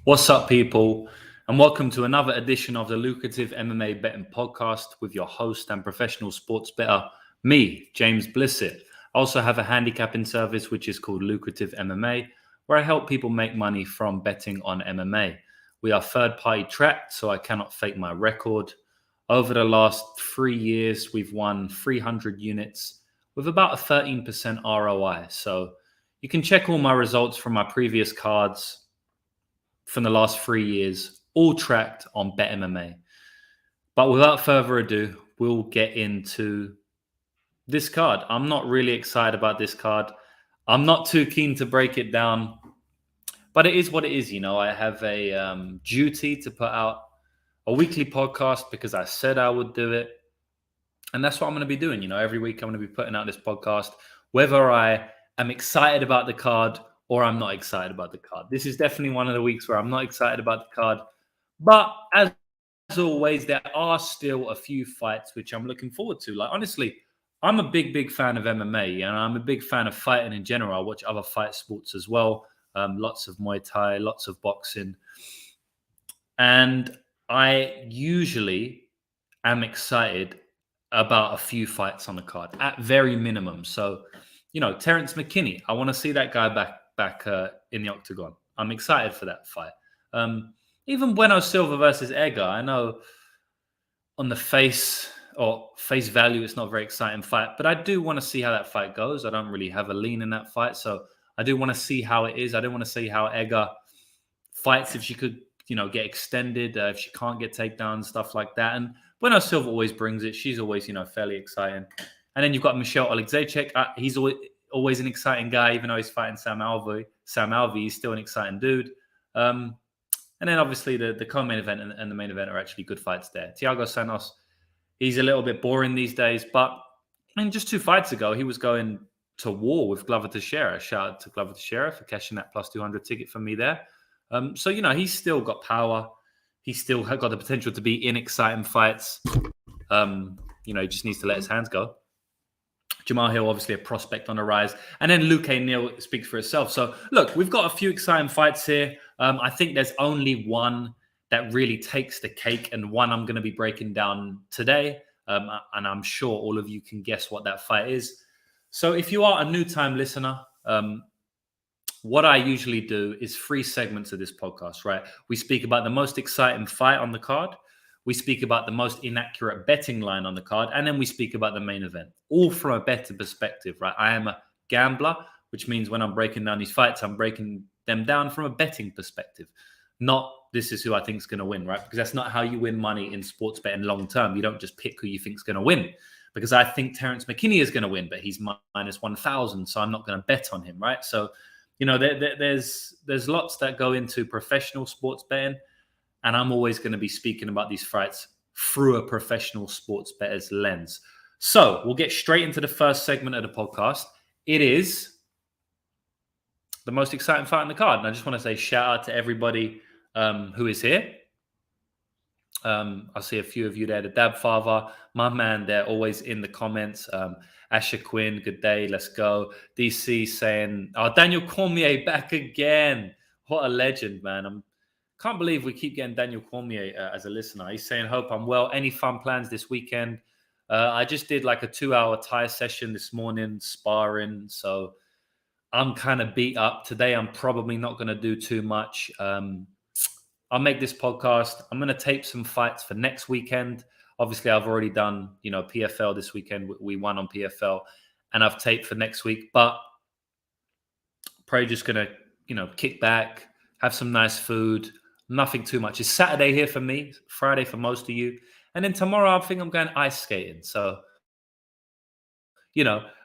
What's up, people? And welcome to another edition of the Lucrative MMA Betting Podcast with your host and professional sports bettor, me, James Blissett. I also have a handicapping service which is called Lucrative MMA, where I help people make money from betting on MMA. We are third-party tracked, so I cannot fake my record. Over the last 3 years, we've won 300 units with about a 13% ROI. So you can check all my results from my previous cards from the last 3 years, all tracked on BetMMA. But without further ado, we'll get into this card. I'm not really excited about this card. I'm not too keen to break it down, but it is what it is. I have a duty to put out a weekly podcast because I said I would do it. And that's what I'm going to be doing. Every week I'm going to be putting out this podcast, whether I am excited about the card or I'm not excited about the card. This is definitely one of the weeks where I'm not excited about the card. But as always, there are still a few fights which I'm looking forward to. Honestly, I'm a big fan of MMA, and I'm a big fan of fighting in general. I watch other fight sports as well. Lots of Muay Thai, lots of boxing. And I usually am excited about a few fights on the card, at very minimum. So, Terrence McKinney, I want to see that guy back in the octagon. I'm excited for that fight. Even Bueno Silva versus Edgar, I know on the face value, it's not a very exciting fight, but I do want to see how that fight goes. I don't really have a lean in that fight, so I do want to see how it is. I do want to see how Edgar fights, if she could, get extended, if she can't get takedowns, stuff like that. And Bueno Silva always brings it. She's always, fairly exciting. And then you've got Michelle Oleksiejczuk. He's always an exciting guy, even though he's fighting Sam Alvey. He's still an exciting dude. And then obviously the co-main event and the main event are actually good fights there. Thiago Santos, he's a little bit boring these days, but just 2 fights ago, he was going to war with Glover Teixeira. Shout out to Glover Teixeira for cashing that plus 200 ticket for me there. So, he's still got power. He's still got the potential to be in exciting fights. He just needs to let his hands go. Jamal Hill, obviously a prospect on the rise. And then Luque Neal speaks for itself. So, look, we've got a few exciting fights here. I think there's only one that really takes the cake and one I'm going to be breaking down today. And I'm sure all of you can guess what that fight is. So if you are a new-time listener, what I usually do is 3 segments of this podcast, right? We speak about the most exciting fight on the card. We speak about the most inaccurate betting line on the card, and then we speak about the main event, all from a betting perspective, right? I am a gambler, which means when I'm breaking down these fights, I'm breaking them down from a betting perspective, not this is who I think is going to win, right? Because that's not how you win money in sports betting long term. You don't just pick who you think is going to win, because I think Terrence McKinney is going to win, but he's minus 1,000, so I'm not going to bet on him, right? So, there's lots that go into professional sports betting. And I'm always going to be speaking about these fights through a professional sports bettor's lens. So we'll get straight into the first segment of the podcast. It is the most exciting fight on the card. And I just want to say shout out to everybody who is here. I see a few of you there. The Dab Father, my man, they're always in the comments. Asher Quinn, good day, let's go. DC saying, Daniel Cormier back again. What a legend, man. Can't believe we keep getting Daniel Cormier as a listener. He's saying, hope I'm well. Any fun plans this weekend? I just did like a 2-hour Thai session this morning, sparring. So I'm kind of beat up. Today, I'm probably not going to do too much. I'll make this podcast. I'm going to tape some fights for next weekend. Obviously, I've already done, PFL this weekend. We won on PFL. And I've taped for next week. But probably just going to, kick back, have some nice food. Nothing too much. It's Saturday here for me, Friday for most of you. And then tomorrow, I think I'm going ice skating. So,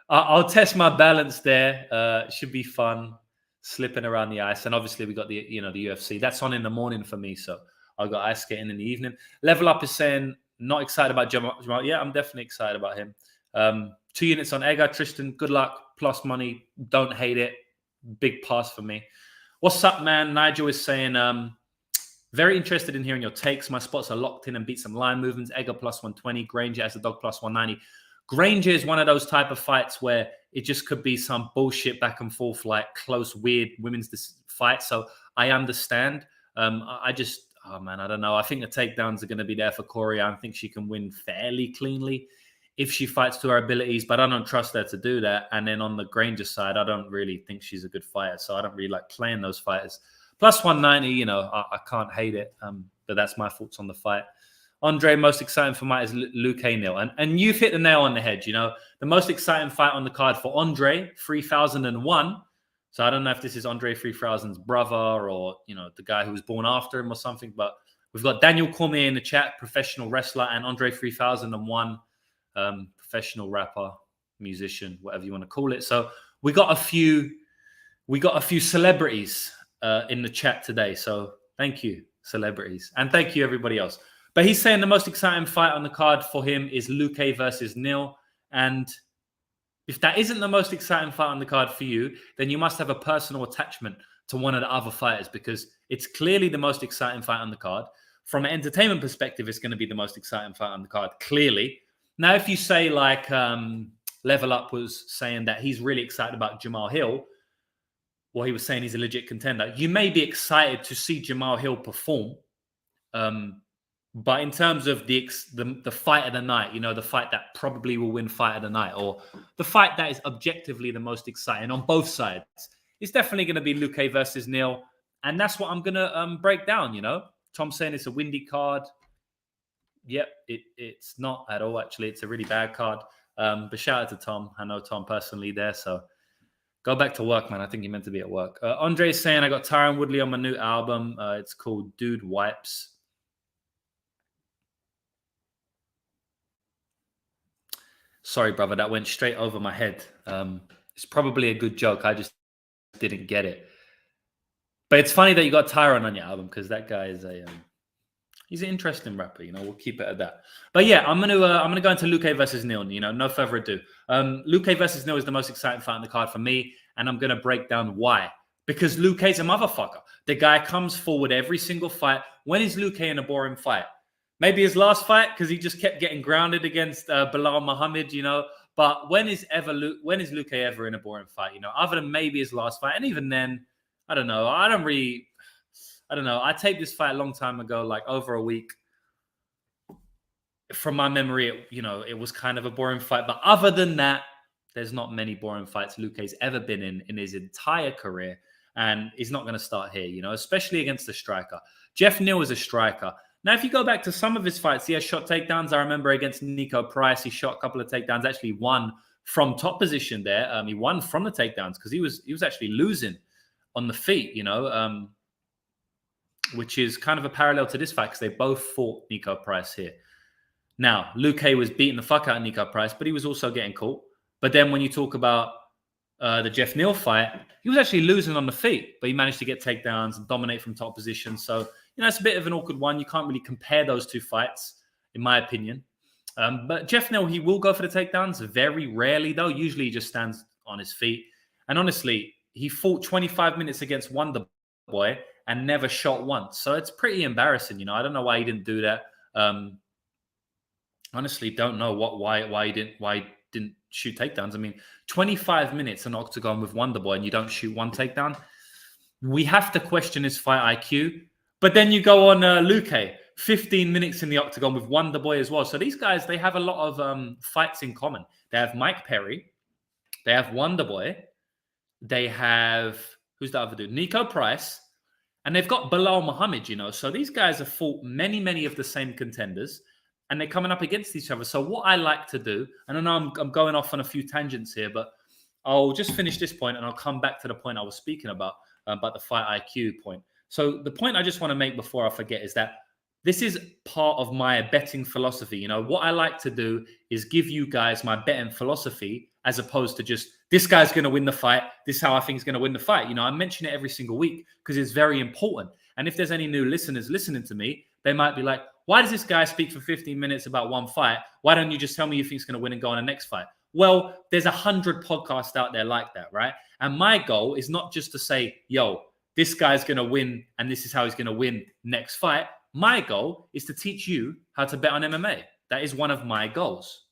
I'll test my balance there. Should be fun, slipping around the ice. And obviously, we got the UFC. That's on in the morning for me. So, I'll go ice skating in the evening. Level Up is saying, not excited about Jamal. Yeah, I'm definitely excited about him. 2 units on Edgar. Tristan, good luck. Plus money. Don't hate it. Big pass for me. What's up, man? Nigel is saying, very interested in hearing your takes. My spots are locked in and beat some line movements. Edgar plus 120. Granger as a dog plus 190. Granger is one of those type of fights where it just could be some bullshit back and forth, like close, weird women's fight. So I understand. I just, oh man, I don't know. I think the takedowns are going to be there for Corey. I think she can win fairly cleanly if she fights to her abilities, but I don't trust her to do that. And then on the Granger side, I don't really think she's a good fighter, so I don't really like playing those fighters. Plus 190, I can't hate it, but that's my thoughts on the fight. Andre, most exciting for Mike is Luque Neal. And you've hit the nail on the head, The most exciting fight on the card for Andre, 3001. So I don't know if this is Andre 3000's brother or, the guy who was born after him or something. But we've got Daniel Cormier in the chat, professional wrestler, and Andre 3001, professional rapper, musician, whatever you want to call it. So we got a few celebrities in the chat today. So thank you, celebrities. And thank you, everybody else. But he's saying the most exciting fight on the card for him is Luque versus Neal. And if that isn't the most exciting fight on the card for you, then you must have a personal attachment to one of the other fighters, because it's clearly the most exciting fight on the card. From an entertainment perspective, it's going to be the most exciting fight on the card, clearly. Now, if you say like Level Up was saying that he's really excited about Jamal Hill, well, he was saying he's a legit contender. You may be excited to see Jamal Hill perform. But in terms of the fight of the night, the fight that probably will win fight of the night, or the fight that is objectively the most exciting on both sides, it's definitely going to be Luque versus Neal. And that's what I'm going to break down, Tom's saying it's a windy card. Yep, it's not at all, actually. It's a really bad card. But shout out to Tom. I know Tom personally there, so go back to work, man. I think you're meant to be at work. Andre is saying I got Tyron Woodley on my new album. It's called Dude Wipes. Sorry, brother, that went straight over my head. It's probably a good joke. I just didn't get it. But it's funny that you got Tyron on your album, because that guy is he's an interesting rapper. We'll keep it at that. But yeah, I'm gonna go into Luque versus Neal. No further ado. Luque versus Neal is the most exciting fight on the card for me, and I'm gonna break down why. Because Luque's a motherfucker. The guy comes forward every single fight. When is Luque in a boring fight? Maybe his last fight, because he just kept getting grounded against Bilal Muhammad, But when is Luque ever in a boring fight, Other than maybe his last fight. And even then, I don't know. I don't know. I taped this fight a long time ago, like over a week. From my memory, it was kind of a boring fight. But other than that, there's not many boring fights Luque's ever been in his entire career. And he's not going to start here, especially against a striker. Jeff Neal is a striker. Now, if you go back to some of his fights, he has shot takedowns. I remember against Nico Price, he shot a couple of takedowns, actually won from top position there. He won from the takedowns because he was actually losing on the feet, which is kind of a parallel to this fight because they both fought Nico Price here. Now, Luque was beating the fuck out of Nico Price, but he was also getting caught. But then when you talk about the Jeff Neal fight, he was actually losing on the feet, but he managed to get takedowns and dominate from top position. So, it's a bit of an awkward one. You can't really compare those two fights, in my opinion. But Jeff Neal, he will go for the takedowns. Very rarely, though. Usually he just stands on his feet. And honestly, he fought 25 minutes against Wonder Boy and never shot once. So it's pretty embarrassing, I don't know why he didn't do that. Honestly, don't know why he didn't shoot takedowns. I mean, 25 minutes in octagon with Wonder Boy and you don't shoot one takedown. We have to question his fight IQ. But then you go on Luque, 15 minutes in the octagon with Wonder Boy as well. So these guys, they have a lot of fights in common. They have Mike Perry. They have Wonder Boy. They have, who's the other dude? Nico Price. And they've got Bilal Muhammad, So these guys have fought many of the same contenders. And they're coming up against each other. So what I like to do, and I know I'm going off on a few tangents here, but I'll just finish this point and I'll come back to the point I was speaking about the fight IQ point. So the point I just want to make before I forget is that this is part of my betting philosophy. What I like to do is give you guys my betting philosophy as opposed to just, this guy's going to win the fight. This is how I think he's going to win the fight. I mention it every single week because it's very important. And if there's any new listeners listening to me, they might be like, why does this guy speak for 15 minutes about one fight? Why don't you just tell me you think he's going to win and go on the next fight? Well, there's 100 podcasts out there like that, right? And my goal is not just to say, yo, this guy's going to win and this is how he's going to win next fight. My goal is to teach you how to bet on MMA. That is one of my goals.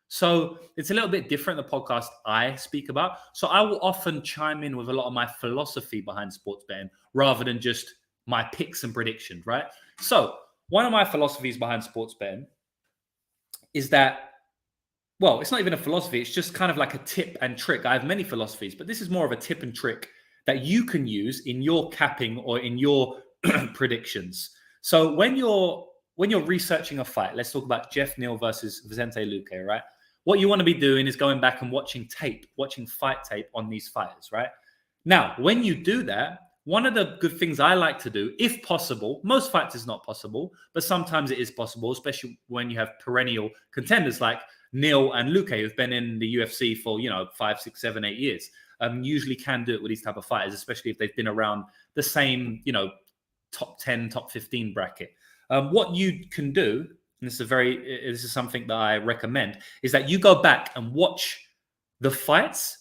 So it's a little bit different, the podcast I speak about. So I will often chime in with a lot of my philosophy behind sports betting rather than just my picks and predictions, right? So one of my philosophies behind sports betting is that, well, it's not even a philosophy. It's just kind of like a tip and trick. I have many philosophies, but this is more of a tip and trick that you can use in your capping or in your predictions. So when you're researching a fight, let's talk about Jeff Neal versus Vicente Luque, right? What you want to be doing is going back and watching fight tape on these fighters, right? Now, when you do that, one of the good things I like to do, if possible, most fights is not possible, but sometimes it is possible, especially when you have perennial contenders like Neal and Luque, who've been in the UFC for, 5, 6, 7, 8 years. Usually can do it with these type of fighters, especially if they've been around the same, top 10, top 15 bracket. What you can do, and this is something that I recommend, is that you go back and watch the fights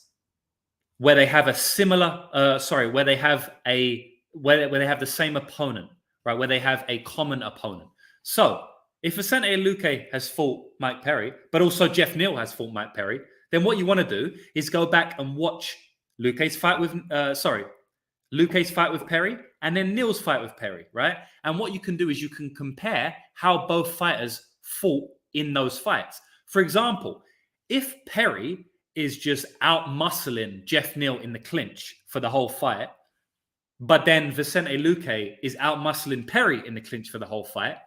where they have a similar, where they have the same opponent, right? Where they have a common opponent. So if Vicente Luque has fought Mike Perry, but also Jeff Neal has fought Mike Perry, then what you want to do is go back and watch Luque's fight with Perry and then Neal's fight with Perry, right? And what you can do is you can compare how both fighters fought in those fights. For example, if Perry is just out-muscling Jeff Neal in the clinch for the whole fight, but then Vicente Luque is out-muscling Perry in the clinch for the whole fight,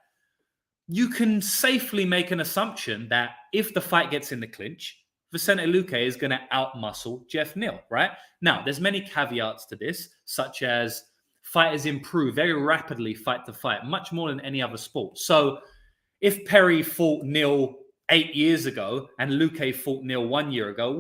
you can safely make an assumption that if the fight gets in the clinch, Vicente Luque is going to out-muscle Jeff Neal, right? Now, there's many caveats to this, such as fighters improve very rapidly fight to fight, much more than any other sport. So if Perry fought Neal 8 years ago and Luque fought Neal 1 year ago,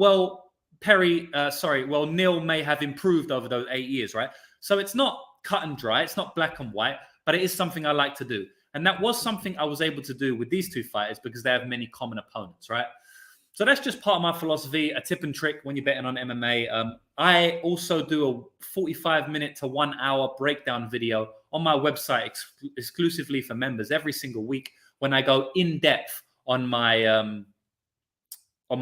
Neal may have improved over those 8 years, right? So it's not cut and dry, it's not black and white, but it is something I like to do. And that was something I was able to do with these two fighters because they have many common opponents, right? So that's just part of my philosophy, a tip and trick when you're betting on MMA. I also do a 45-minute to 1 hour breakdown video on my website exclusively for members every single week when I go in depth on my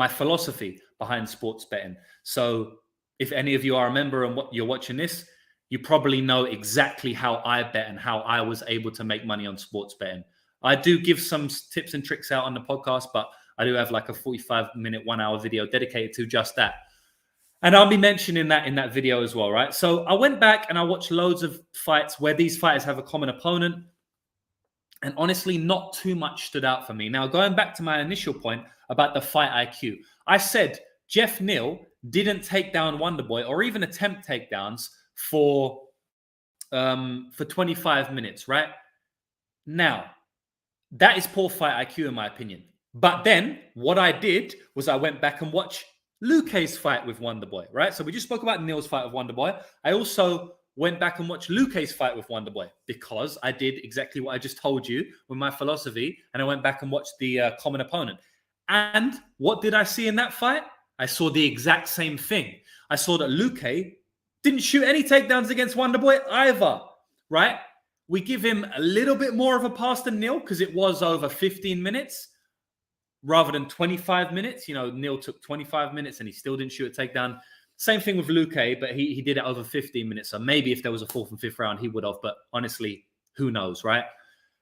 philosophy behind sports betting. So if any of you are a member and you're watching this, you probably know exactly how I bet and how I was able to make money on sports betting. I do give some tips and tricks out on the podcast, but I do have like a 45-minute, 1 hour video dedicated to just that. And I'll be mentioning that in that video as well, right? So I went back and I watched loads of fights where these fighters have a common opponent. And honestly, not too much stood out for me. Now, going back to my initial point about the fight IQ, I said Jeff Neal didn't take down Wonderboy or even attempt takedowns for 25 minutes, right? Now, that is poor fight IQ in my opinion. But then what I did was I went back and watched Luque's fight with Wonderboy, right? So we just spoke about Neal's fight with Wonderboy. I also went back and watched Luque's fight with Wonderboy because I did exactly what I just told you with my philosophy, and I went back and watched the common opponent. And what did I see in that fight? I saw the exact same thing. I saw that Luque didn't shoot any takedowns against Wonderboy either, right? We give him a little bit more of a pass than Neal because it was over 15 minutes rather than 25 minutes. Neal took 25 minutes and he still didn't shoot a takedown. Same thing with Luque, but he did it over 15 minutes. So maybe if there was a fourth and fifth round, he would have. But honestly, who knows, right?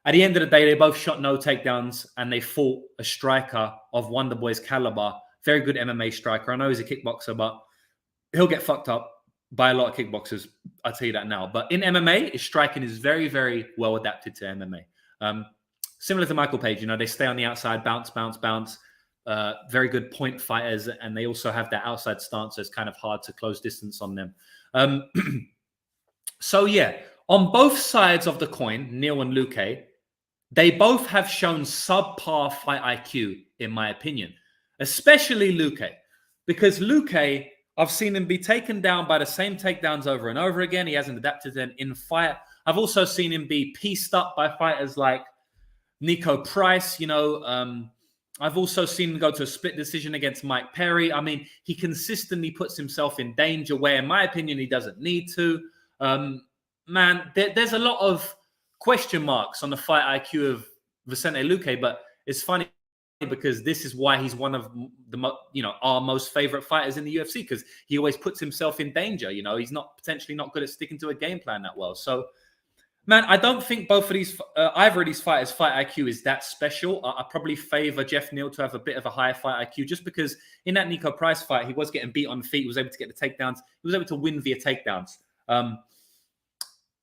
At the end of the day, they both shot no takedowns and they fought a striker of Wonderboy's caliber. Very good MMA striker. I know he's a kickboxer, but he'll get fucked up by a lot of kickboxers. I'll tell you that now. But in MMA, his striking is very, very well adapted to MMA. Similar to Michael Page, they stay on the outside, bounce, bounce, bounce. Very good point fighters, and they also have that outside stance, so it's kind of hard to close distance on them. So yeah, on both sides of the coin, Neal and Luque, they both have shown subpar fight IQ, in my opinion, especially Luque, because Luque, I've seen him be taken down by the same takedowns over and over again. He hasn't adapted to them in fight. I've also seen him be pieced up by fighters like Nico Price, I've also seen him go to a split decision against Mike Perry. I mean, he consistently puts himself in danger where, in my opinion, he doesn't need to. There's a lot of question marks on the fight IQ of Vicente Luque, but it's funny because this is why he's one of our most favorite fighters in the UFC, because he always puts himself in danger. He's potentially not good at sticking to a game plan that well. So, Man, I don't think both of these, either of these fighters' fight IQ is that special. I probably favor Jeff Neal to have a bit of a higher fight IQ, just because in that Nico Price fight, he was getting beat on the feet. He was able to get the takedowns. He was able to win via takedowns.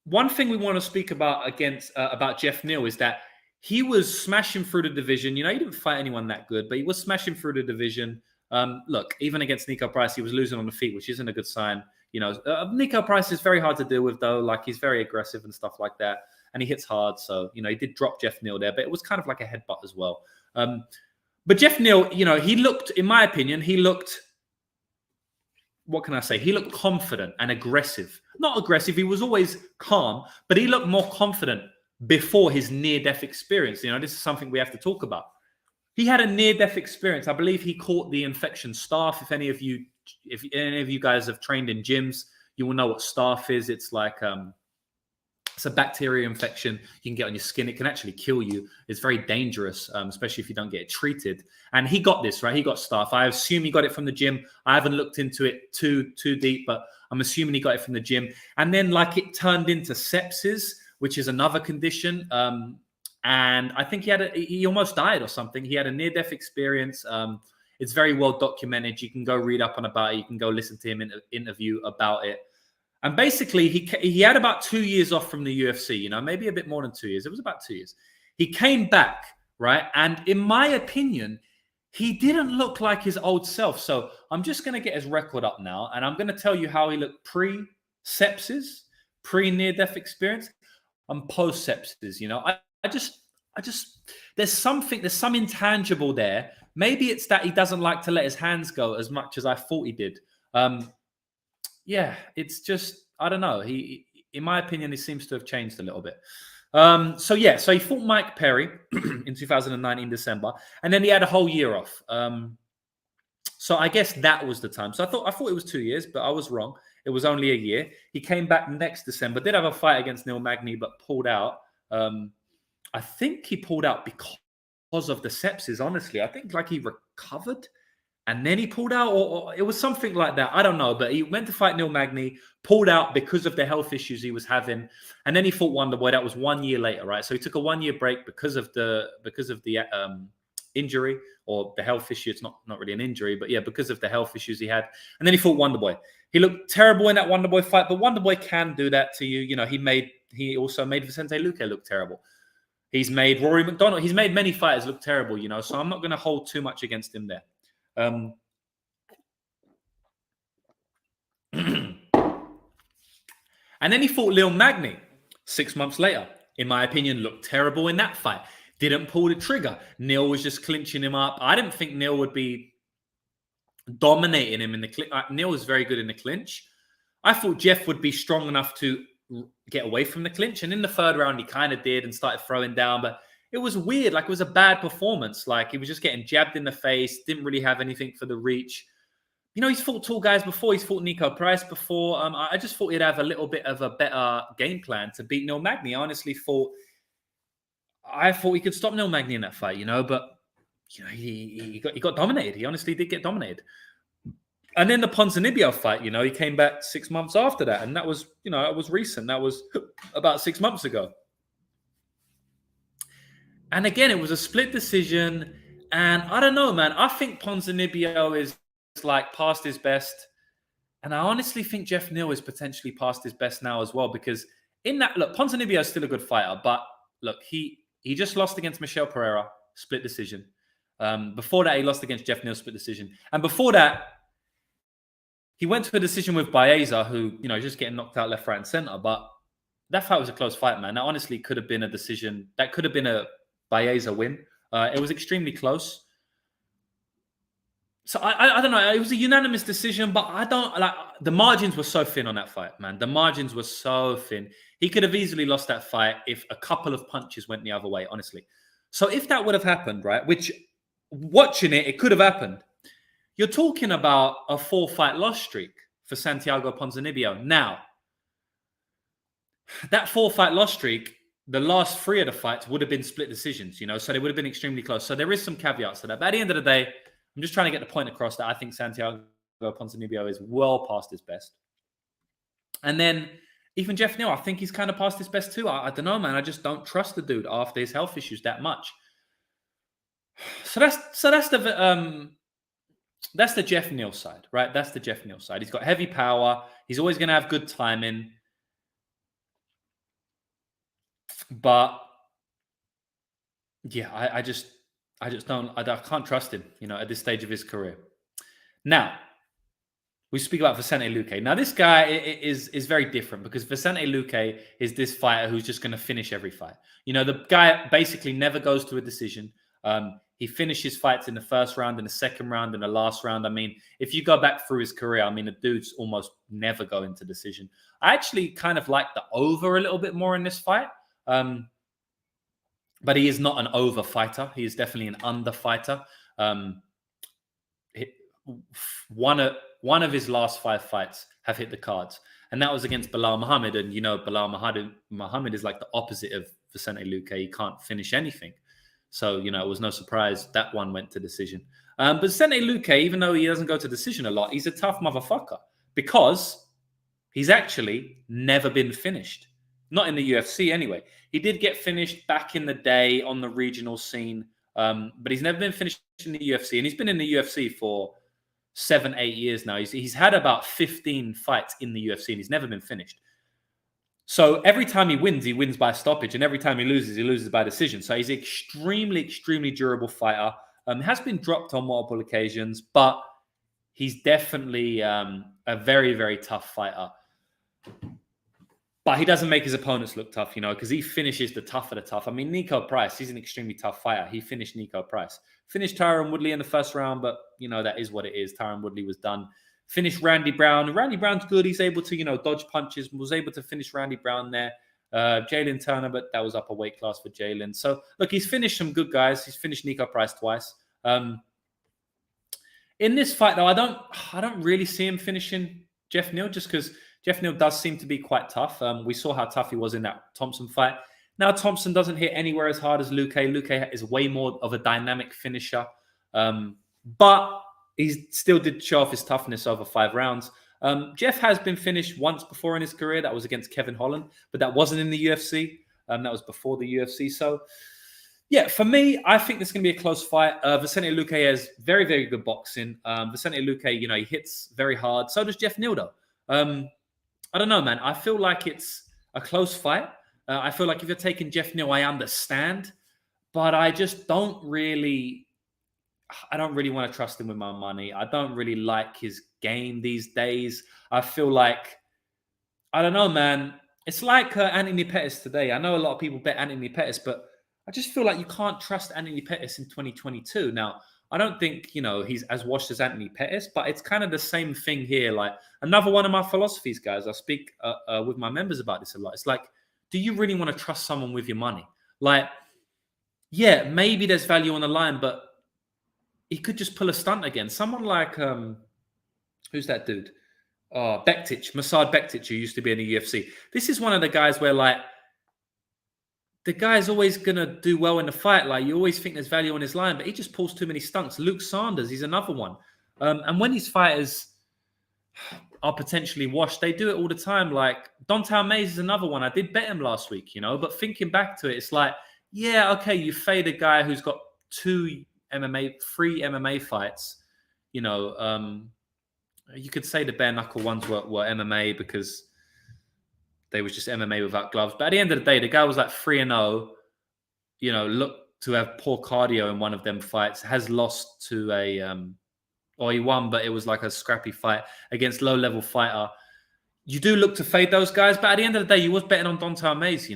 One thing we want to speak about about Jeff Neal is that he was smashing through the division. You know, he didn't fight anyone that good, but he was smashing through the division. Look, even against Nico Price, he was losing on the feet, which isn't a good sign. You know, Nico Price is very hard to deal with, though. Like, he's very aggressive and stuff like that, and he hits hard. So, you know, he did drop Jeff Neal there, but it was kind of like a headbutt as well. But Jeff Neal, you know, he looked, in my opinion, what can I say? He looked confident and aggressive. Not aggressive. He was always calm, but he looked more confident before his near-death experience. You know, this is something we have to talk about. He had a near-death experience. I believe he caught the infection staph. If any of you guys have trained in gyms, you will know what staph is. It's like it's a bacteria infection you can get on your skin. It can actually kill you. It's very dangerous, especially if you don't get it treated. And he got this, right? He got staph. I assume he got it from the gym. I haven't looked into it too deep, but I'm assuming he got it from the gym. And then, like, it turned into sepsis, which is another condition. And I think he almost died or something. He had a near-death experience. It's very well documented. You can go read up on about it. You can go listen to him in an interview about it. And basically, he had about 2 years off from the UFC, you know, maybe a bit more than 2 years. It was about 2 years. He came back, right? And in my opinion, he didn't look like his old self. So I'm just going to get his record up now, and I'm going to tell you how he looked pre-sepsis, pre-near-death experience, and post-sepsis. You know, I just, there's some intangible there. Maybe it's that he doesn't like to let his hands go as much as I thought he did. Yeah, it's just, I don't know. In my opinion, he seems to have changed a little bit. So he fought Mike Perry in 2009 in December, and then he had a whole year off. So I guess that was the time. So I thought it was 2 years, but I was wrong. It was only a year. He came back next December, did have a fight against Neil Magny, but pulled out. I think he pulled out because of the sepsis, honestly. I think like he recovered and then he pulled out, or it was something like that. I don't know, but he went to fight Neil Magny, pulled out because of the health issues he was having, and then he fought Wonderboy. That was 1 year later, right? So he took a 1 year break because of the injury or the health issue. It's not really an injury, but yeah, because of the health issues he had. And then he fought Wonderboy. He looked terrible in that Wonderboy fight, but Wonderboy can do that to you. You know, he also made Vicente Luque look terrible. He's made Rory McDonald. He's made many fighters look terrible, you know, so I'm not going to hold too much against him there. And then he fought Neil Magny 6 months later. In my opinion, looked terrible in that fight. Didn't pull the trigger. Neil was just clinching him up. I didn't think Neil would be dominating him in the clinch. Neil was very good in the clinch. I thought Jeff would be strong enough to get away from the clinch. And in the third round, he kind of did and started throwing down. But it was weird. Like, it was a bad performance. Like, he was just getting jabbed in the face. Didn't really have anything for the reach. You know, he's fought tall guys before. He's fought Nico Price before. I just thought he'd have a little bit of a better game plan to beat Neil Magny. I thought he could stop Neil Magny in that fight, you know, but you know, he got dominated. He honestly did get dominated. And then the Ponzinibbio fight, you know, he came back 6 months after that, and that was, you know, it was recent. That was about 6 months ago. And again, it was a split decision, and I don't know, man. I think Ponzinibbio is like past his best, and I honestly think Jeff Neal is potentially past his best now as well, because in that, look, Ponzinibbio is still a good fighter, but look, he just lost against Michel Pereira, split decision. Before that, he lost against Jeff Neal, split decision. And before that, he went to a decision with Baeza, who, you know, just getting knocked out left, right, and center. But that fight was a close fight, man. That honestly could have been a decision. That could have been a Baeza win. It was extremely close. So I don't know. It was a unanimous decision, but I don't like the margins were so thin on that fight, man. The margins were so thin. He could have easily lost that fight if a couple of punches went the other way, honestly. So if that would have happened, right, which watching it could have happened. You're talking about a 4-fight loss streak for Santiago Ponzinibbio. Now, that 4-fight loss streak, the last 3 of the fights would have been split decisions, you know, so they would have been extremely close. So there is some caveats to that. But at the end of the day, I'm just trying to get the point across that I think Santiago Ponzinibbio is well past his best. And then even Jeff Neal, I think he's kind of past his best too. I don't know, man. I just don't trust the dude after his health issues that much. So that's the Jeff Neal side, right? That's the Jeff Neal side. He's got heavy power. He's always going to have good timing. But yeah, I can't trust him, at this stage of his career. Now, we speak about Vicente Luque. Now, this guy is very different because Vicente Luque is this fighter who's just going to finish every fight. The guy basically never goes to a decision. He finishes fights in the first round, in the second round, in the last round. I mean, if you go back through his career, the dude's almost never go into decision. I actually kind of like the over a little bit more in this fight. But he is not an over fighter. He is definitely an under fighter. One of his last 5 fights have hit the cards. And that was against Belal Muhammad. And, Belal Muhammad is like the opposite of Vicente Luque. He can't finish anything. So, it was no surprise that one went to decision. But Vicente Luque, even though he doesn't go to decision a lot, he's a tough motherfucker because he's actually never been finished. Not in the UFC anyway. He did get finished back in the day on the regional scene, but he's never been finished in the UFC. And he's been in the UFC for 7-8 years now. He's had about 15 fights in the UFC and he's never been finished. So every time he wins by stoppage. And every time he loses by decision. So he's an extremely, extremely durable fighter. Has been dropped on multiple occasions, but he's definitely a very, very tough fighter. But he doesn't make his opponents look tough, because he finishes the tough of the tough. Nico Price, he's an extremely tough fighter. He finished Nico Price. Finished Tyron Woodley in the first round, but, that is what it is. Tyron Woodley was done. Finished Randy Brown. Randy Brown's good. He's able to, dodge punches. Was able to finish Randy Brown there. Jalen Turner, but that was up a weight class for Jalen. So, look, he's finished some good guys. He's finished Nico Price twice. In this fight, though, I don't really see him finishing Jeff Neal just because Jeff Neal does seem to be quite tough. We saw how tough he was in that Thompson fight. Now, Thompson doesn't hit anywhere as hard as Luque. Luque is way more of a dynamic finisher. But he still did show off his toughness over 5 rounds. Jeff has been finished once before in his career. That was against Kevin Holland. But that wasn't in the UFC. That was before the UFC. So, yeah, for me, I think this is going to be a close fight. Vicente Luque has very, very good boxing. Vicente Luque, he hits very hard. So does Jeff Neal, though. I don't know, man. I feel like it's a close fight. I feel like if you're taking Jeff Neal, I understand. But I just don't really want to trust him with my money. I don't really like his game these days. I feel like, I don't know, man. It's like Anthony Pettis today. I know a lot of people bet Anthony Pettis, but I just feel like you can't trust Anthony Pettis in 2022. Now, I don't think, he's as washed as Anthony Pettis, but it's kind of the same thing here. Like, another one of my philosophies, guys, I speak with my members about this a lot. It's like, do you really want to trust someone with your money? Like, yeah, maybe there's value on the line, but he could just pull a stunt again. Someone like, who's that dude? Masad Bektic, who used to be in the UFC. This is one of the guys where, like, the guy's always going to do well in the fight. Like, you always think there's value on his line, but he just pulls too many stunts. Luke Sanders, he's another one. And when these fighters are potentially washed, they do it all the time. Like, Don'Tale Mayes is another one. I did bet him last week, but thinking back to it, it's like, yeah, okay, you fade a guy who's got 3 MMA fights. You could say the bare knuckle ones were MMA because they was just MMA without gloves. But at the end of the day, the guy was like 3-0, looked to have poor cardio in one of them fights, has lost to he won, but it was like a scrappy fight against low-level fighter. You do look to fade those guys, but at the end of the day, you was betting on Don'Tale Mayes,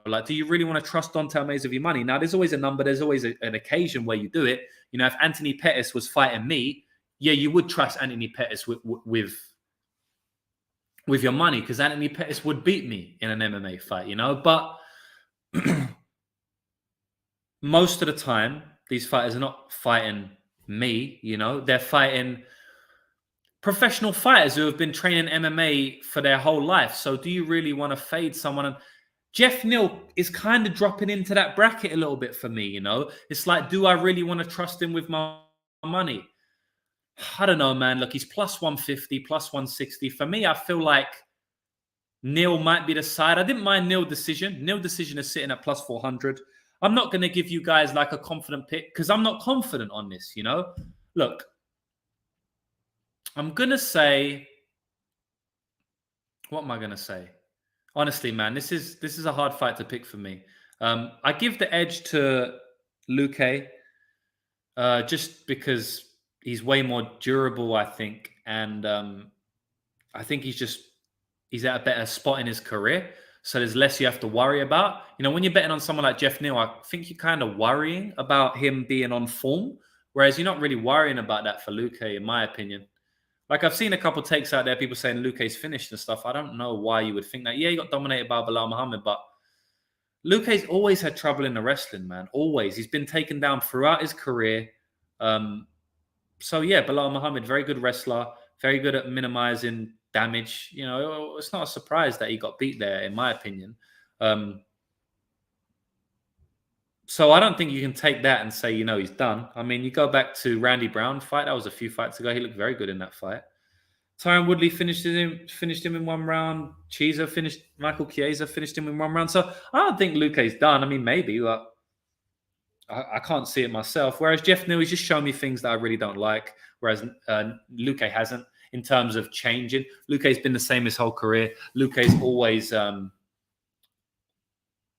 Like, do you really want to trust Don'Tale Mayes with your money? Now, there's always a number. There's always an occasion where you do it. If Anthony Pettis was fighting me, yeah, you would trust Anthony Pettis with your money because Anthony Pettis would beat me in an MMA fight, But most of the time, these fighters are not fighting me, They're fighting professional fighters who have been training MMA for their whole life. So do you really want to fade someone? And Jeff Neal is kind of dropping into that bracket a little bit for me, It's like, do I really want to trust him with my money? I don't know, man. Look, he's plus 150, plus 160. For me, I feel like Neal might be the side. I didn't mind Neal decision. Neal decision is sitting at plus 400. I'm not going to give you guys like a confident pick because I'm not confident on this, you know? Look, I'm going to say, what am I going to say? Honestly, man, this is a hard fight to pick for me. I give the edge to Luque just because he's way more durable, I think. And I think he's at a better spot in his career. So there's less you have to worry about. You know, when you're betting on someone like Jeff Neal, I think you're kind of worrying about him being on form, whereas you're not really worrying about that for Luque, in my opinion. Like I've seen a couple takes out there, people saying Luque's finished and stuff. I don't know why you would think that. Yeah, he got dominated by Bilal Muhammad, but Luque's always had trouble in the wrestling, man. Always. He's been taken down throughout his career. So yeah, Bilal Muhammad, very good wrestler, very good at minimizing damage. You know, it's not a surprise that he got beat there, in my opinion. So I don't think you can take that and say, you know, he's done. I mean, you go back to Randy Brown fight. That was a few fights ago. He looked very good in that fight. Tyron Woodley finished him in one round. Michael Chiesa finished him in one round. So I don't think Luque's done. I mean, maybe, but I can't see it myself. Whereas Jeff Neal, he's just shown me things that I really don't like. Whereas Luque hasn't in terms of changing. Luque's been the same his whole career. Luque's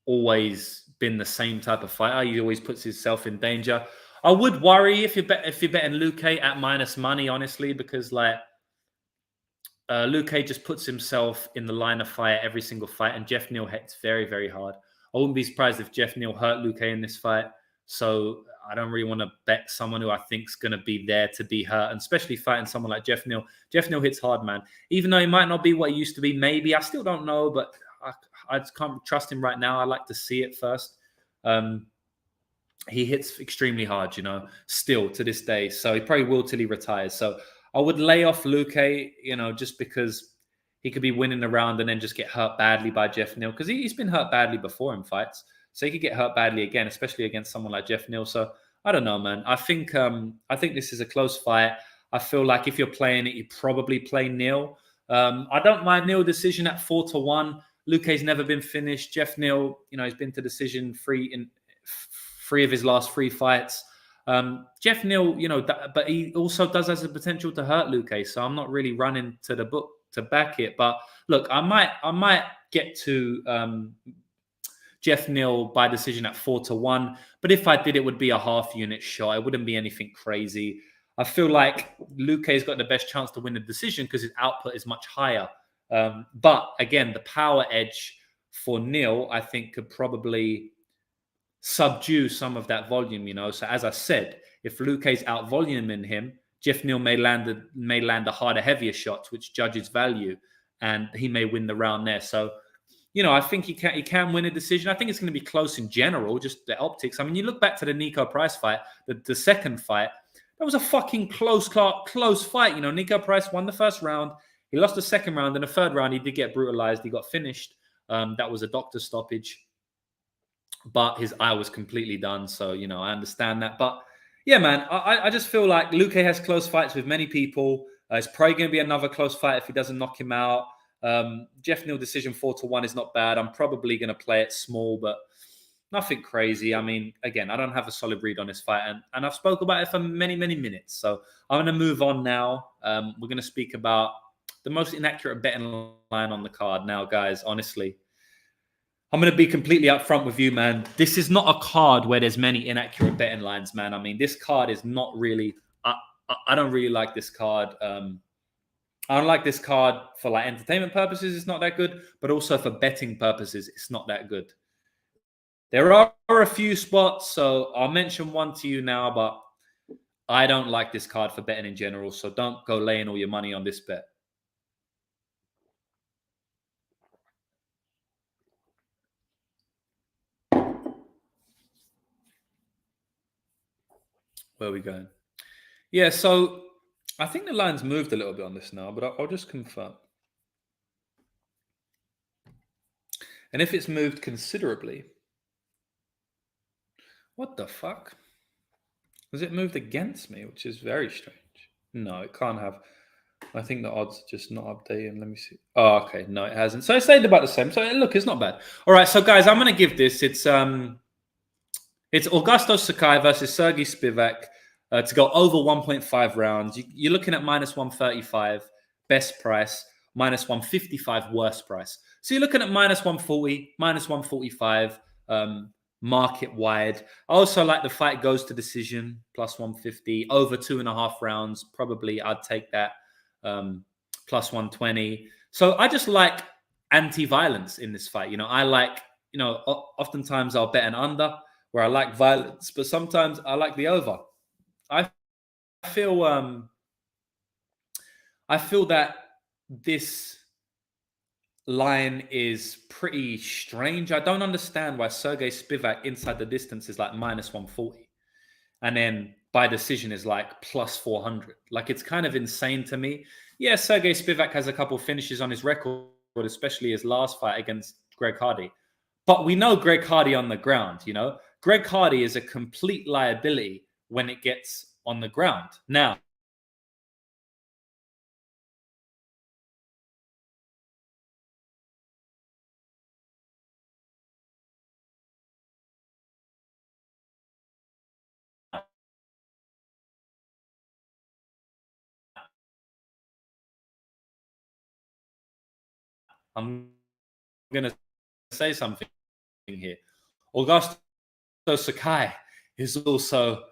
always been the same type of fighter. He always puts himself in danger. I would worry if you're betting Luque at minus money, honestly, because like Luque just puts himself in the line of fire every single fight, and Jeff Neal hits very, very hard. I wouldn't be surprised if Jeff Neal hurt Luque in this fight. So I don't really want to bet someone who I think is going to be there to be hurt, and especially fighting someone like Jeff Neal. Jeff Neal hits hard, man. Even though he might not be what he used to be, maybe. I still don't know, but I just can't trust him right now. I like to see it first. He hits extremely hard, you know, still to this day. So he probably will till he retires. So I would lay off Luque, you know, just because he could be winning the round and then just get hurt badly by Jeff Neal, because he's been hurt badly before in fights. So he could get hurt badly again, especially against someone like Jeff Neal. So I don't know, man. I think this is a close fight. I feel like if you're playing it, you probably play Neal. I don't mind Neal decision at 4-1. Luque's never been finished. Jeff Neal, you know, he's been to decision free in 3 of his last 3 fights. Jeff Neal, you know, but he also does has the potential to hurt Luque. So I'm not really running to the book to back it. But look, I might get to Jeff Neal by decision at 4-1. But if I did, it would be a half unit shot. It wouldn't be anything crazy. I feel like Luque's got the best chance to win the decision because his output is much higher. But again, the power edge for Neal, I think, could probably subdue some of that volume, you know. So as I said, if Luque's out voluming him, Jeff Neal may land a harder, heavier shot, which judges value, and he may win the round there. So, you know, I think he can win a decision. I think it's going to be close in general, just the optics. I mean, you look back to the Nico Price fight, the second fight, that was a fucking close fight. You know, Nico Price won the first round. He lost the second round. In the third round, he did get brutalized. He got finished. That was a doctor stoppage. But his eye was completely done. So, you know, I understand that. But, yeah, man, I just feel like Luque has close fights with many people. It's probably going to be another close fight if he doesn't knock him out. Jeff Neal decision 4-1 is not bad. I'm probably going to play it small, but nothing crazy. I mean, again, I don't have a solid read on this fight, and I've spoke about it for many, many minutes. So I'm going to move on now. We're going to speak about the most inaccurate betting line on the card now, guys. Honestly, I'm going to be completely upfront with you, man. This is not a card where there's many inaccurate betting lines, man. I mean, this card is not really... I don't really like this card. I don't like this card for like entertainment purposes. It's not that good, but also for betting purposes, it's not that good. There are a few spots, so I'll mention one to you now, but I don't like this card for betting in general, so don't go laying all your money on this bet. Where are we going? Yeah, so I think the line's moved a little bit on this now, but I'll just confirm. And if it's moved considerably, what the fuck? Has it moved against me, which is very strange? No, it can't have. I think the odds are just not updating. Let me see. Oh, okay. No, it hasn't. So it stayed about the same. So look, it's not bad. All right. So guys, I'm going to give this. It's Augusto Sakai versus Sergey Spivak to go over 1.5 rounds. You're looking at minus 135 best price, minus 155 worst price. So you're looking at minus 140, minus 145 market wide. I also like the fight goes to decision, plus 150, over 2.5 rounds. Probably I'd take that, plus 120. So I just like anti-violence in this fight. I like, oftentimes I'll bet an under where I like violence, but sometimes I like the over. I feel that this line is pretty strange. I don't understand why Sergey Spivak inside the distance is like minus 140, and then by decision is like plus 400. Like, it's kind of insane to me. Yeah, Sergey Spivak has a couple finishes on his record, especially his last fight against Greg Hardy. But we know Greg Hardy on the ground, Greg Hardy is a complete liability when it gets on the ground. Now, I'm going to say something here. Augusto Sakai is also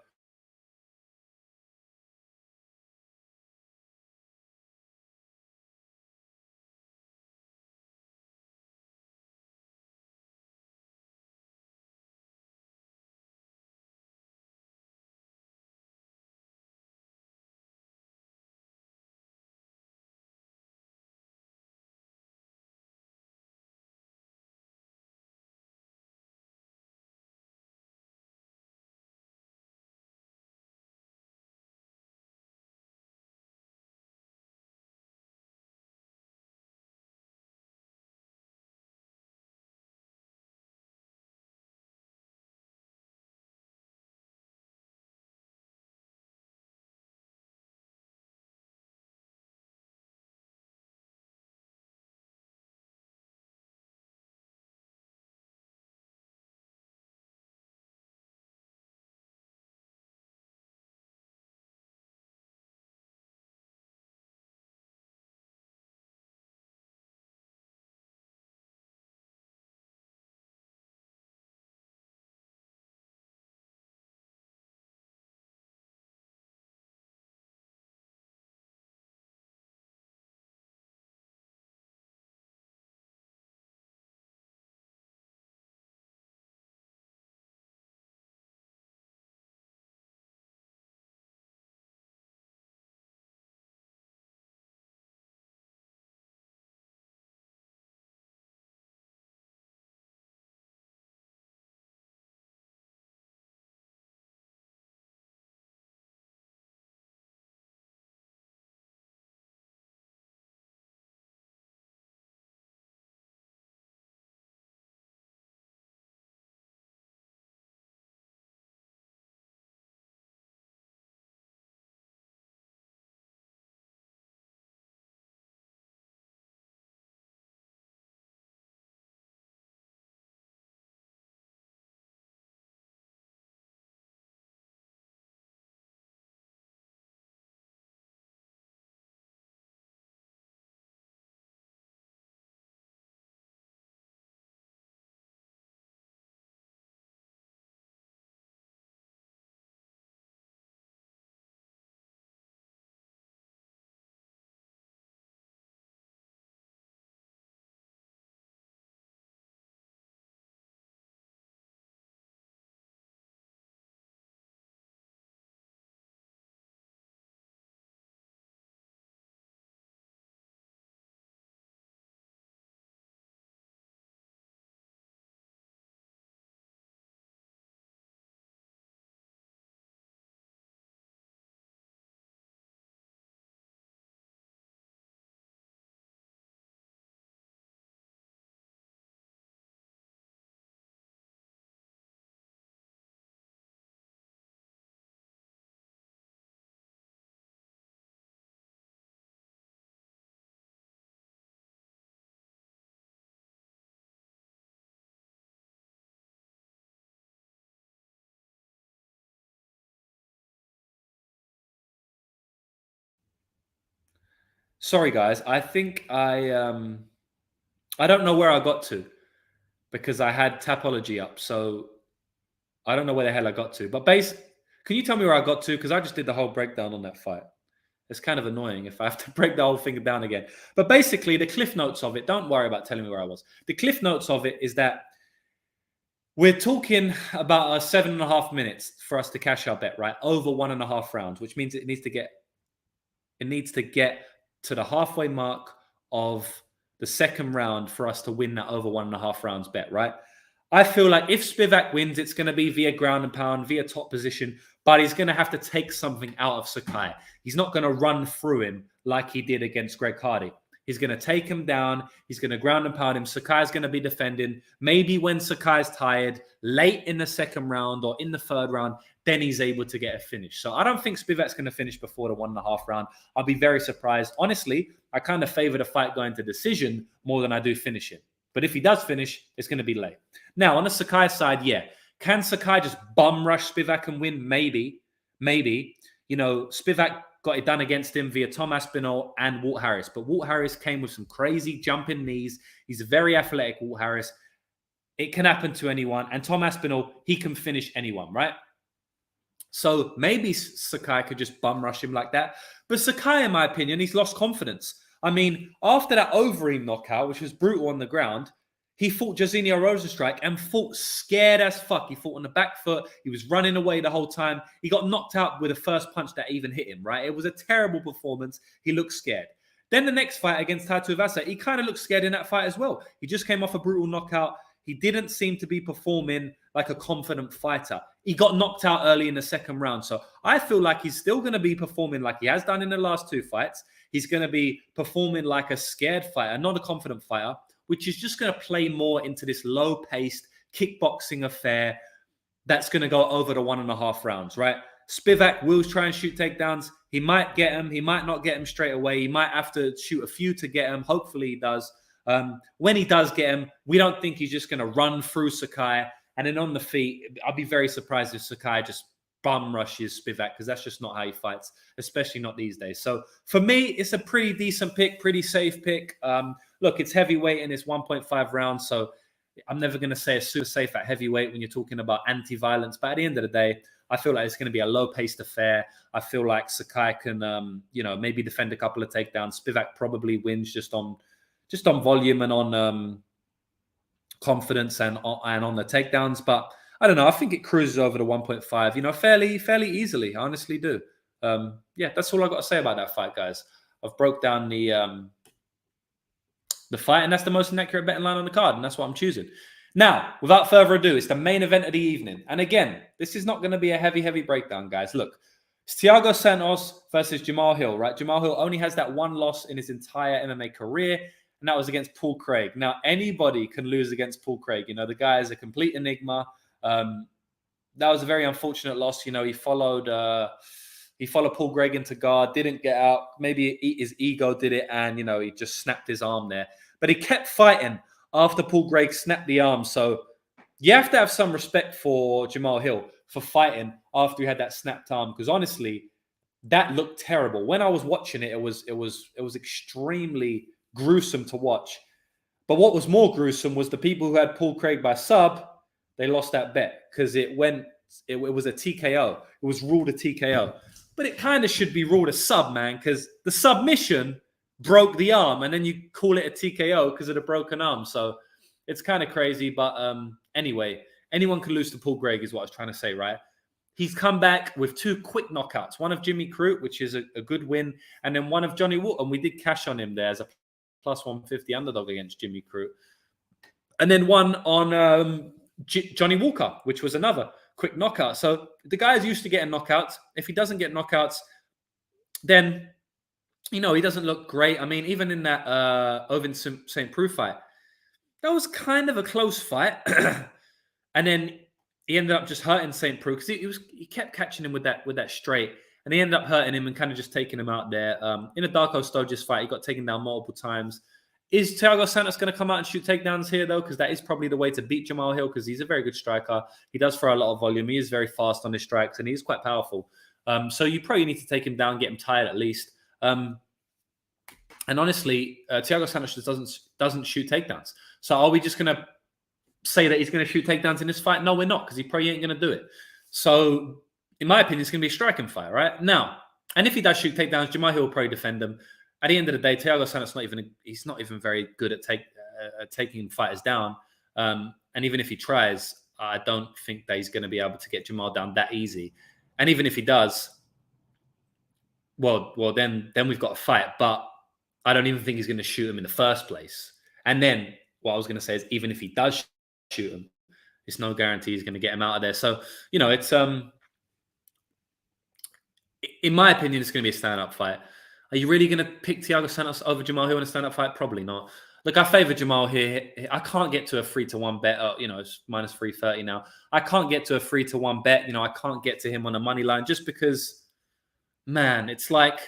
Sorry, guys. I think I don't know where I got to because I had Tapology up. So I don't know where the hell I got to. But can you tell me where I got to? Because I just did the whole breakdown on that fight. It's kind of annoying if I have to break the whole thing down again. But basically, the cliff notes of it, don't worry about telling me where I was. The cliff notes of it is that we're talking about 7.5 minutes for us to cash our bet, right? Over 1.5 rounds, which means it needs to get to the halfway mark of the second round for us to win that over 1.5 rounds bet, right? I feel like if Spivak wins, it's going to be via ground and pound, via top position, but he's going to have to take something out of Sakai. He's not going to run through him like he did against Greg Hardy. He's going to take him down. He's going to ground and pound him. Sakai's going to be defending. Maybe when Sakai's tired, late in the second round or in the third round, then he's able to get a finish. So I don't think Spivak's going to finish before the 1.5 round. I'll be very surprised. Honestly, I kind of favor the fight going to decision more than I do finishing. But if he does finish, it's going to be late. Now, on the Sakai side, yeah. Can Sakai just bum rush Spivak and win? Maybe. You know, Spivak got it done against him via Tom Aspinall and Walt Harris. But Walt Harris came with some crazy jumping knees. He's a very athletic, Walt Harris. It can happen to anyone. And Tom Aspinall, he can finish anyone, right? So maybe Sakai could just bum rush him like that. But Sakai, in my opinion, he's lost confidence. I mean, after that Overeem knockout, which was brutal on the ground, he fought Jairzinho Rosenstrike and fought scared as fuck. He fought on the back foot. He was running away the whole time. He got knocked out with the first punch that even hit him, right? It was a terrible performance. He looked scared. Then the next fight against Tatu Vasa, he kind of looked scared in that fight as well. He just came off a brutal knockout. He didn't seem to be performing like a confident fighter. He got knocked out early in the second round. So I feel like he's still going to be performing like he has done in the last two fights. He's going to be performing like a scared fighter, not a confident fighter, which is just going to play more into this low-paced kickboxing affair that's going to go over the 1.5 rounds, right? Spivak will try and shoot takedowns. He might get him. He might not get him straight away. He might have to shoot a few to get him. Hopefully he does. When he does get him, we don't think he's just going to run through Sakai. And then on the feet, I'll be very surprised if Sakai just bum rushes Spivak, because that's just not how he fights, especially not these days. So for me, it's a pretty decent pick, pretty safe pick. Look, it's heavyweight and it's 1.5 rounds. So I'm never going to say it's super safe at heavyweight when you're talking about anti-violence. But at the end of the day, I feel like it's going to be a low-paced affair. I feel like Sakai can, maybe defend a couple of takedowns. Spivak probably wins just on volume and on confidence and on the takedowns. But I don't know. I think it cruises over the 1.5, fairly easily. I honestly do. That's all I got to say about that fight, guys. I've broke down the fight, and that's the most inaccurate betting line on the card, and that's what I'm choosing. Now, without further ado, it's the main event of the evening. And again, this is not going to be a heavy breakdown, guys. Look, it's Thiago Santos versus Jamal Hill, right? Jamal Hill only has that one loss in his entire MMA career, and that was against Paul Craig. Now, anybody can lose against Paul Craig. The guy is a complete enigma. That was a very unfortunate loss. He followed Paul Craig into guard, didn't get out. Maybe his ego did it, and he just snapped his arm there. But he kept fighting after Paul Craig snapped the arm. So you have to have some respect for Jamal Hill for fighting after he had that snapped arm, because honestly, that looked terrible. When I was watching it, it was extremely gruesome to watch. But what was more gruesome was the people who had Paul Craig by sub. They lost that bet because it was a TKO. It was ruled a TKO. But it kind of should be ruled a sub, man, because the submission broke the arm, and then you call it a TKO because of the broken arm. So it's kind of crazy. But anyway, anyone can lose to Paul Craig is what I was trying to say, right? He's come back with two quick knockouts. One of Jimmy Crute, which is a good win, and then one of Johnny Walker. And we did cash on him there as a plus 150 underdog against Jimmy Crute. And then one on Johnny Walker, which was another quick knockout. So the guy is used to getting knockouts. If he doesn't get knockouts, then, he doesn't look great. I mean, even in that Ovin St. Preux fight, that was kind of a close fight. And then he ended up just hurting St. Preux because he kept catching him with that straight. And he ended up hurting him and kind of just taking him out there. In a Darko Stojas fight, he got taken down multiple times. Is Thiago Santos going to come out and shoot takedowns here, though? Because that is probably the way to beat Jamal Hill, because he's a very good striker. He does throw a lot of volume. He is very fast on his strikes, and he is quite powerful. So you probably need to take him down, get him tired at least. And honestly, Thiago Santos just doesn't shoot takedowns. So are we just going to say that he's going to shoot takedowns in this fight? No, we're not, because he probably ain't going to do it. So in my opinion, it's going to be a striking fight, right? Now, and if he does shoot takedowns, Jamahal will probably defend him. At the end of the day, Thiago Santos he's not even very good at taking fighters down. And even if he tries, I don't think that he's going to be able to get Jamal down that easy. And even if he does, well, then we've got a fight. But I don't even think he's going to shoot him in the first place. And then what I was going to say is, even if he does shoot him, it's no guarantee he's going to get him out of there. So, it's in my opinion, it's going to be a stand-up fight. Are you really going to pick Thiago Santos over Jamal Hill in a stand-up fight? Probably not. Look, I favor Jamal here. I can't get to a 3-1 bet. It's minus 330 now. I can't get to a 3-1 bet. I can't get to him on a money line just because, man, it's like,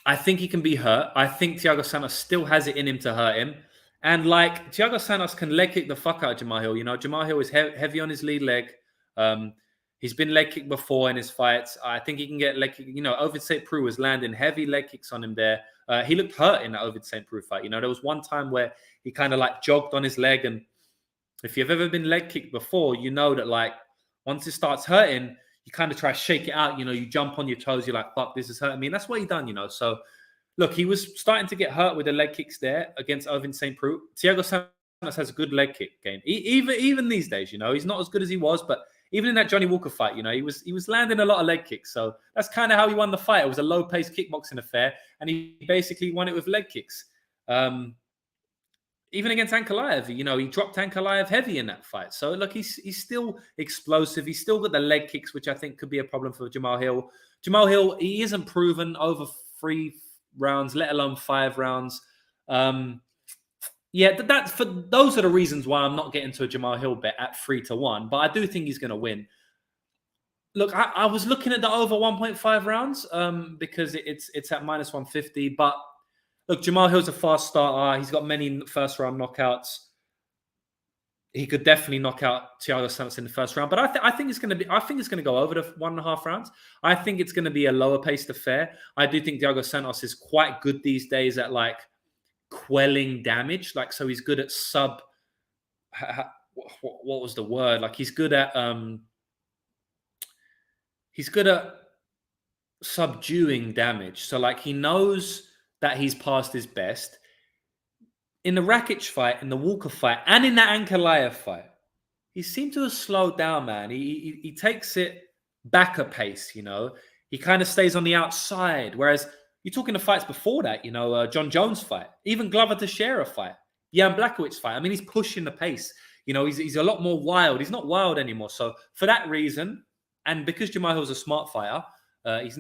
I think he can be hurt. I think Thiago Santos still has it in him to hurt him. And like, Thiago Santos can leg kick the fuck out of Jamal Hill. Jamal Hill is heavy on his lead leg. He's been leg kicked before in his fights. I think he can get leg kicked. Ovid St. Preux was landing heavy leg kicks on him there. He looked hurt in that Ovid St. Preux fight. There was one time where he kind of like jogged on his leg. And if you've ever been leg kicked before, you know that like once it starts hurting, you kind of try to shake it out. You jump on your toes. You're like, fuck, this is hurting me. And that's what he done, So look, he was starting to get hurt with the leg kicks there against Ovid St. Preux. Thiago Santos has a good leg kick game. Even these days, he's not as good as he was, but even in that Johnny Walker fight, he was landing a lot of leg kicks. So that's kind of how he won the fight. It was a low-paced kickboxing affair, and he basically won it with leg kicks. Even against Ankalaev, he dropped Ankalaev heavy in that fight. So look, he's still explosive. He's still got the leg kicks, which I think could be a problem for Jamal Hill. Jamal Hill, he isn't proven over 3 rounds, let alone 5 rounds. Those are the reasons why I'm not getting to a Jamal Hill bet at 3-1. But I do think he's going to win. Look, I was looking at the over 1.5 rounds because it's at minus 150. But look, Jamal Hill's a fast starter. He's got many first round knockouts. He could definitely knock out Thiago Santos in the first round. But I think it's going to go over the 1.5 rounds. I think it's going to be a lower paced affair. I do think Thiago Santos is quite good these days at like quelling damage. Like, so he's good at what was the word? Like he's good at subduing damage. So like he knows that he's past his best. In the Rakic fight, in the Walker fight, and in that Ankalaev fight, he seemed to have slowed down, man. He takes it back a pace, He kind of stays on the outside. Whereas you're talking the fights before that, John Jones fight, even Glover Teixeira fight, Jan Blachowicz fight. I mean, he's pushing the pace. He's a lot more wild. He's not wild anymore. So for that reason, and because Jamal Hill's a smart fighter,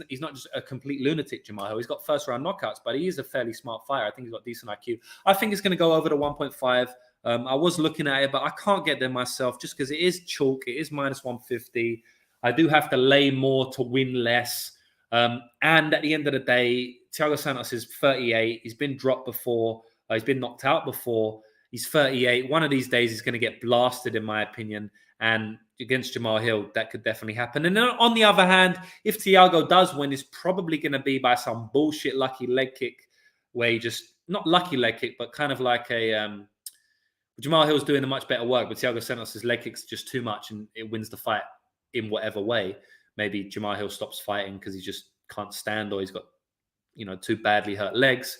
he's not just a complete lunatic, Jamal Hill. He's got first round knockouts, but he is a fairly smart fighter. I think he's got decent IQ. I think it's going to go over to 1.5. I was looking at it, but I can't get there myself just because it is chalk. It is minus 150. I do have to lay more to win less. And at the end of the day, Thiago Santos is 38. He's been dropped before. He's been knocked out before. He's 38. One of these days, he's going to get blasted, in my opinion. And against Jamal Hill, that could definitely happen. And then on the other hand, if Thiago does win, it's probably going to be by some bullshit lucky leg kick where he just, not lucky leg kick, but kind of like a, Jamal Hill's doing a much better work, but Thiago Santos' leg kick's just too much and it wins the fight in whatever way. Maybe Jamal Hill stops fighting because he just can't stand, or he's got, 2 badly hurt legs,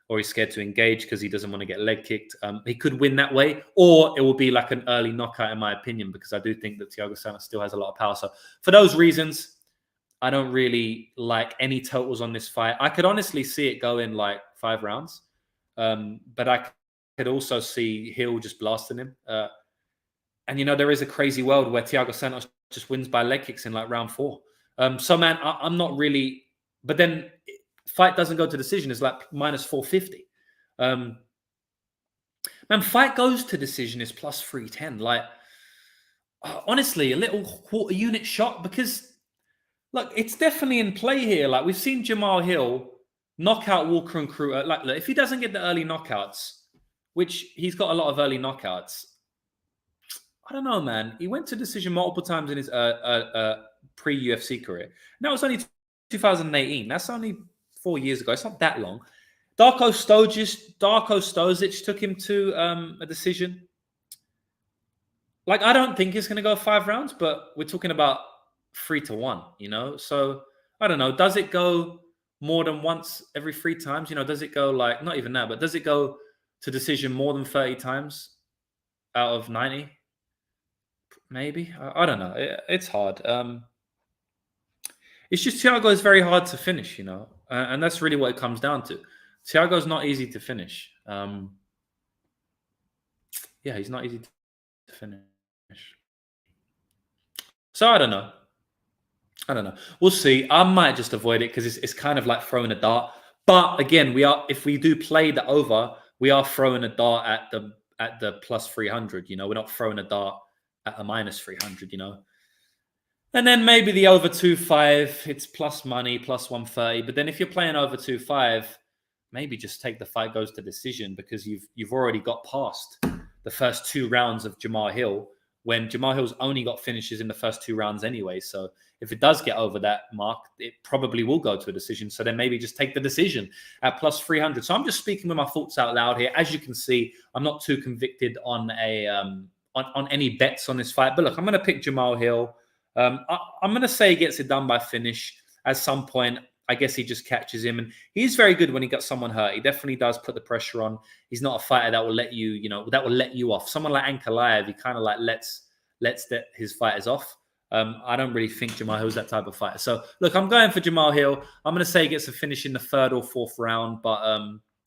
or he's scared to engage because he doesn't want to get leg kicked. He could win that way, or it will be like an early knockout, in my opinion, because I do think that Thiago Santos still has a lot of power. So for those reasons, I don't really like any totals on this fight. I could honestly see it go in like 5 rounds, but I could also see Hill just blasting him. And, there is a crazy world where Thiago Santos just wins by leg kicks in like round 4. So, man, I'm not really... But then fight doesn't go to decision. It's like minus 450. Man, fight goes to decision is plus 310. Like, honestly, a little quarter unit shot because, look, it's definitely in play here. Like, we've seen Jamal Hill knock out Walker and Crew. Like, look, if he doesn't get the early knockouts, which he's got a lot of early knockouts, I don't know, man. He went to decision multiple times in his pre-UFC career. And that was only 2018. That's only 4 years ago. It's not that long. Darko Stojic took him to a decision. Like, I don't think it's going to go 5 rounds, but we're talking about 3-1, you know? So, I don't know. Does it go more than once every 3 times? You know, does it go like, not even that, but does it go to decision more than 30 times out of 90? Maybe. I don't know. It's hard. It's just Thiago is very hard to finish, you know? And that's really what it comes down to. Thiago's not easy to finish. He's not easy to finish. So I don't know. We'll see. I might just avoid it because it's kind of like throwing a dart. But again, if we do play the over, we are throwing a dart at the plus 300. You know, we're not throwing a dart at a minus 300. You know, and then maybe the over 2.5. It's plus money, plus 130. But then if you're playing over 2.5, maybe just take the fight goes to decision because you've already got past the first 2 rounds of Jamal Hill, when Jamal Hill's only got finishes in the first 2 rounds anyway. So if it does get over that mark, it probably will go to a decision. So then maybe just take the decision at plus 300. So I'm just speaking with my thoughts out loud here. As you can see, I'm not too convicted on on any bets on this fight. But look, I'm going to pick Jamal Hill. I'm going to say he gets it done by finish at some point. I guess he just catches him. And he's very good when he got someone hurt. He definitely does put the pressure on. He's not a fighter that will let you off. Someone like Ankalaev, he kind of like lets his fighters off. I don't really think Jamal Hill's that type of fighter. So, look, I'm going for Jamal Hill. I'm going to say he gets a finish in the 3rd or 4th round. But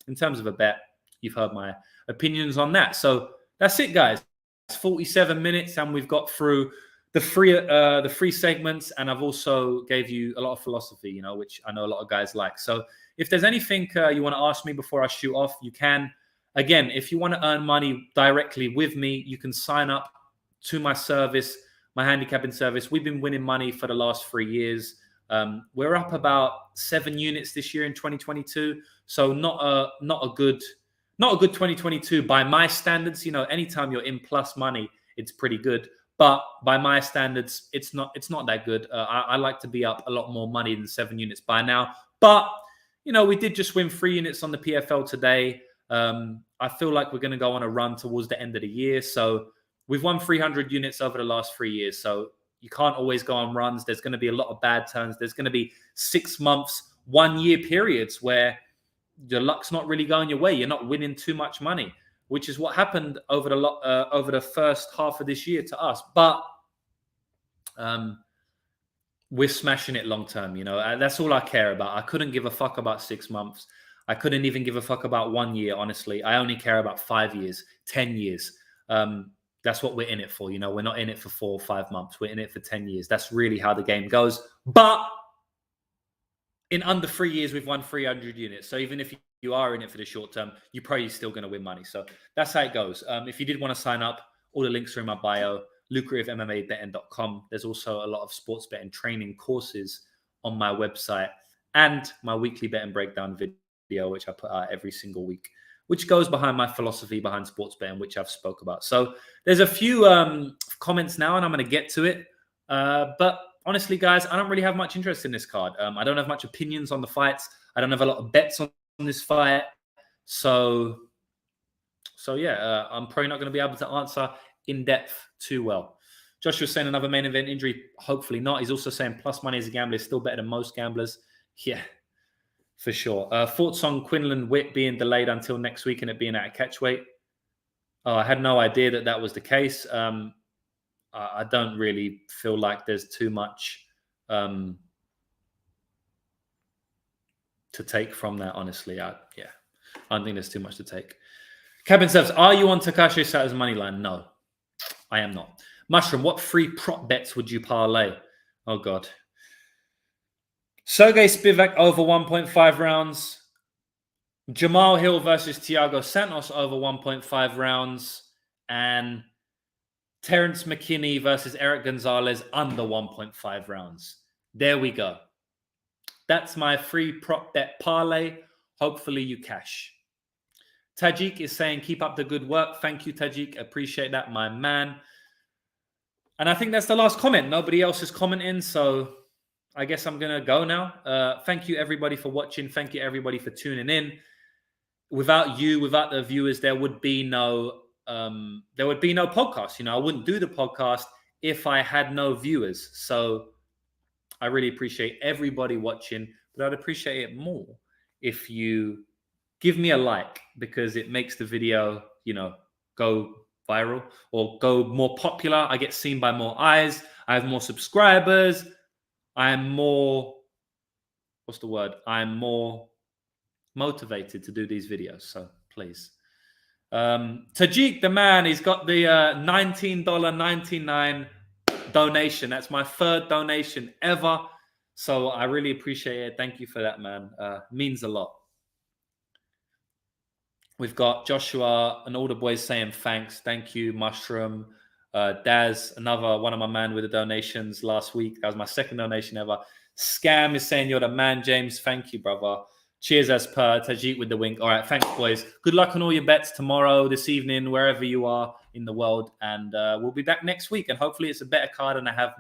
in terms of a bet, you've heard my opinions on that. So, that's it, guys. It's 47 minutes, and we've got through the free segments, and I've also gave you a lot of philosophy, you know, which I know a lot of guys like. So if there's anything you want to ask me before I shoot off, you can. Again, if you want to earn money directly with me, you can sign up to my service, my handicapping service. We've been winning money for the last 3 years. We're up about 7 units this year in 2022. So not a good 2022 by my standards. You know, anytime you're in plus money, it's pretty good. But by my standards, it's not that good. I like to be up a lot more money than 7 units by now. But, you know, we did just win 3 units on the PFL today. I feel like we're going to go on a run towards the end of the year. So we've won 300 units over the last 3 years. So you can't always go on runs. There's going to be a lot of bad turns. There's going to be 6 months, 1 year periods where your luck's not really going your way. You're not winning too much money, which is what happened over the first half of this year to us. But we're smashing it long term, you know. That's all I care about. I couldn't give a fuck about 6 months. I couldn't even give a fuck about 1 year, honestly. I only care about 5 years, 10 years. That's what we're in it for, you know. We're not in it for 4 or 5 months. We're in it for 10 years. That's really how the game goes. But in under 3 years, we've won 300 units. So even if you are in it for the short term, you're probably still going to win money. So that's how it goes. If you did want to sign up, all the links are in my bio, lucrativemmabetting.com. There's also a lot of sports betting training courses on my website and my weekly betting breakdown video, which I put out every single week, which goes behind my philosophy behind sports betting, which I've spoke about. So there's a few comments now, and I'm going to get to it. But honestly, guys, I don't really have much interest in this card. I don't have much opinions on the fights. I don't have a lot of bets on this fight. So yeah, I'm probably not going to be able to answer in depth too well. Joshua's saying another main event injury. Hopefully not. He's also saying plus money as a gambler is still better than most gamblers. Yeah, for sure. Thoughts on Quinlan Witt being delayed until next week and it being at a catchweight? Oh, I had no idea that was the case. I don't really feel like there's too much to take from that, honestly. I don't think there's too much to take. Cabin says, are you on Takashi Sato's money line? No, I am not. Mushroom, what 3 prop bets would you parlay? Oh, God. Sergey Spivak over 1.5 rounds. Jamal Hill versus Thiago Santos over 1.5 rounds. And Terrence McKinney versus Eric Gonzalez under 1.5 rounds. There we go. That's my free prop bet parlay. Hopefully you cash. Tajik is saying, keep up the good work. Thank you, Tajik. Appreciate that, my man. And I think that's the last comment. Nobody else is commenting, so I guess I'm going to go now. Thank you, everybody, for watching. Thank you, everybody, for tuning in. Without you, without the viewers, there would be no podcast. You know, I wouldn't do the podcast if I had no viewers. So I really appreciate everybody watching, but I'd appreciate it more if you give me a like, because it makes the video, you know, go viral or go more popular. I get seen by more eyes. I have more subscribers. I'm more, I'm more motivated to do these videos. So please. Tajik, the man, he's got the $19.99 donation. That's my third donation ever. So I really appreciate it. Thank you for that, man. Means a lot. We've got Joshua and all the boys saying thanks. Thank you, Mushroom. Daz, another one of my man with the donations last week. That was my second donation ever. Scam is saying you're the man, James. Thank you, brother. Cheers as per. Tajik with the wink. All right, thanks, boys. Good luck on all your bets tomorrow, this evening, wherever you are in the world. And we'll be back next week. And hopefully it's a better card than I have